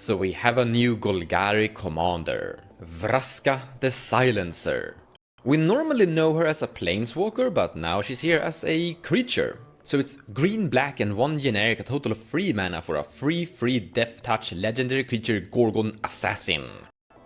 So we have a new Golgari commander, Vraska the Silencer. We normally know her as a plainswalker, but now she's here as a creature. So it's green, black and 1 generic, a total of 3 mana for a free death touch legendary creature Gorgon Assassin.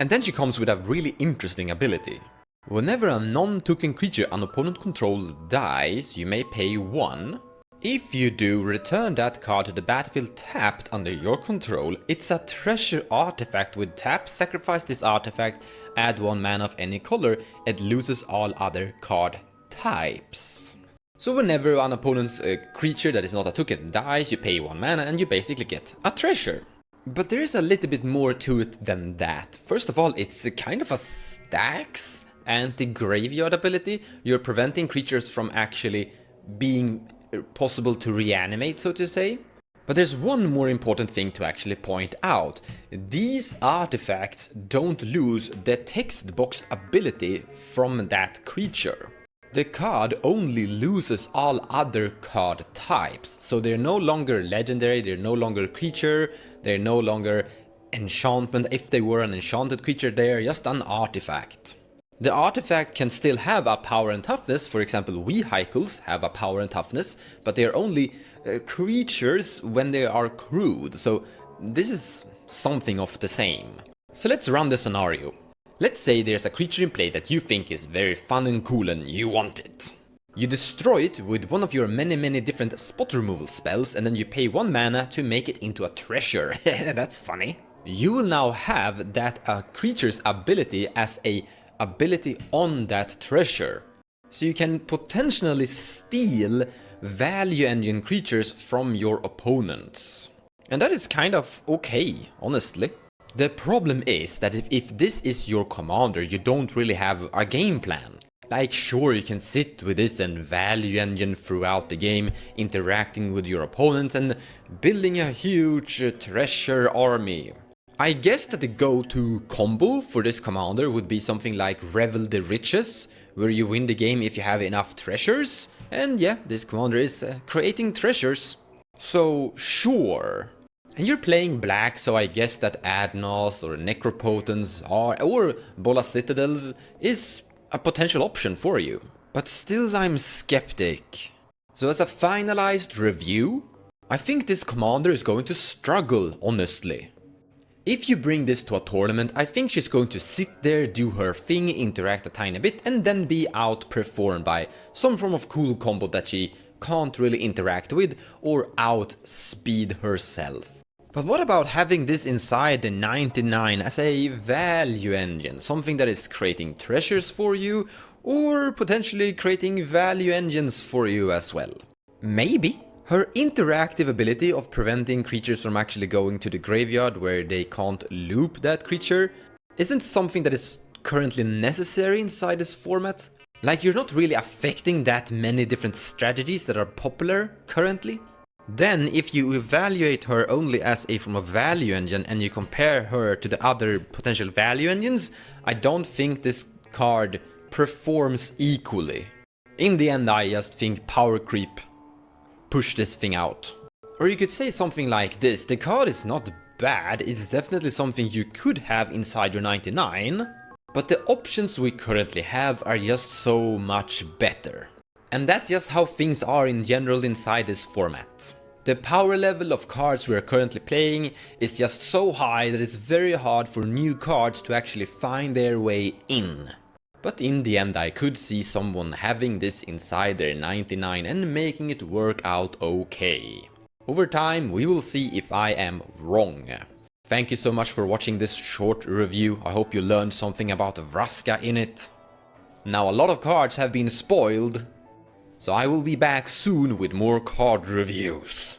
And then she comes with a really interesting ability. Whenever a non-token creature an opponent controls dies, you may pay 1. If you do, return that card to the battlefield tapped under your control. It's a treasure artifact with tap, sacrifice this artifact, add 1 mana of any color, it loses all other card types. So whenever an opponent's creature that is not a token dies, you pay 1 mana and you basically get a treasure. But there is a little bit more to it than that. First of all, it's kind of a stacks anti-graveyard ability. You're preventing creatures from actually being possible to reanimate, so to say. But there's one more important thing to actually point out. These artifacts don't lose the text box ability from that creature. The card only loses all other card types. So they're no longer legendary, they're no longer creature, they're no longer enchantment. If they were an enchanted creature, they're just an artifact. The artifact can still have a power and toughness. For example, vehicles have a power and toughness, but they are only creatures when they are crewed. So this is something of the same. So let's run the scenario. Let's say there's a creature in play that you think is very fun and cool and you want it. You destroy it with one of your many different spot removal spells and then you pay 1 mana to make it into a treasure. That's funny. You will now have that creature's ability as a ability on that treasure. So you can potentially steal value engine creatures from your opponents. And that is kind of okay, honestly. The problem is that if this is your commander, you don't really have a game plan. Like, sure, you can sit with this and value engine throughout the game, interacting with your opponents and building a huge treasure army. I guess that the go-to combo for this commander would be something like Revel the Riches, where you win the game if you have enough treasures. And yeah, this commander is creating treasures. So sure. And you're playing black, so I guess that Adnos or Necropotence or Bola Citadel is a potential option for you. But still I'm skeptic. So as a finalized review, I think this commander is going to struggle, honestly. If you bring this to a tournament, I think she's going to sit there, do her thing, interact a tiny bit, and then be outperformed by some form of cool combo that she can't really interact with or outspeed herself. But what about having this inside the 99 as a value engine? Something that is creating treasures for you or potentially creating value engines for you as well? Maybe. Her interactive ability of preventing creatures from actually going to the graveyard where they can't loop that creature isn't something that is currently necessary inside this format. Like, you're not really affecting that many different strategies that are popular currently. Then if you evaluate her only as a form of value engine and you compare her to the other potential value engines, I don't think this card performs equally. In the end, I just think power creep push this thing out. Or you could say something like this: the card is not bad, it's definitely something you could have inside your 99, but the options we currently have are just so much better. And that's just how things are in general inside this format. The power level of cards we are currently playing is just so high that it's very hard for new cards to actually find their way in. But in the end, I could see someone having this inside their 99 and making it work out okay. Over time, we will see if I am wrong. Thank you so much for watching this short review. I hope you learned something about Vraska in it. Now, a lot of cards have been spoiled, so I will be back soon with more card reviews.